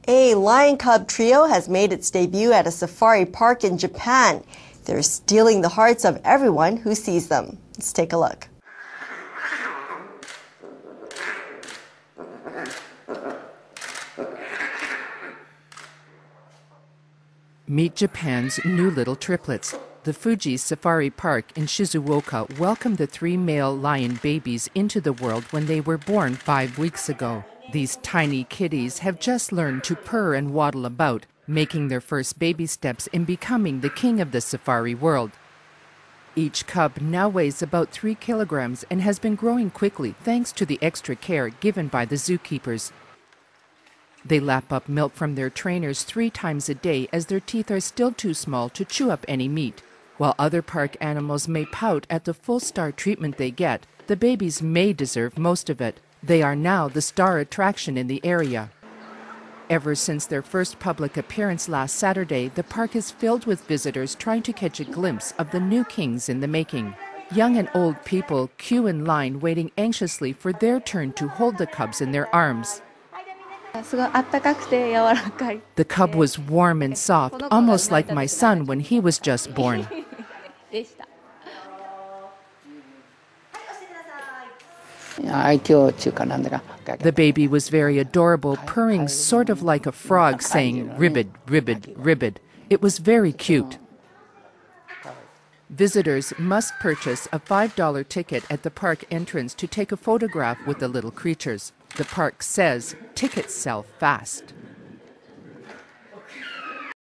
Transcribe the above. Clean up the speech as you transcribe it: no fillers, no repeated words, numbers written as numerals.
A lion cub trio has made its debut at a safari park in Japan. They're stealing the hearts of everyone who sees them. Let's take a look. Meet Japan's new little triplets. The Fuji Safari Park in Shizuoka welcomed the 3 male lion babies into the world when they were born 5 weeks ago. These tiny kitties have just learned to purr and waddle about, making their first baby steps in becoming the king of the safari world. Each cub now weighs about 3 kilograms and has been growing quickly thanks to the extra care given by the zookeepers. They lap up milk from their trainers 3 times a day as their teeth are still too small to chew up any meat. While other park animals may pout at the full star treatment they get, the babies may deserve most of it. They are now the star attraction in the area. Ever since their first public appearance last Saturday, the park is filled with visitors trying to catch a glimpse of the new kings in the making. Young and old people queue in line waiting anxiously for their turn to hold the cubs in their arms. The cub was warm and soft, almost like my son when he was just born. The baby was very adorable, purring sort of like a frog, saying ribbid, ribbid, ribbid. It was very cute. Visitors must purchase a $5 ticket at the park entrance to take a photograph with the little creatures. The park says tickets sell fast.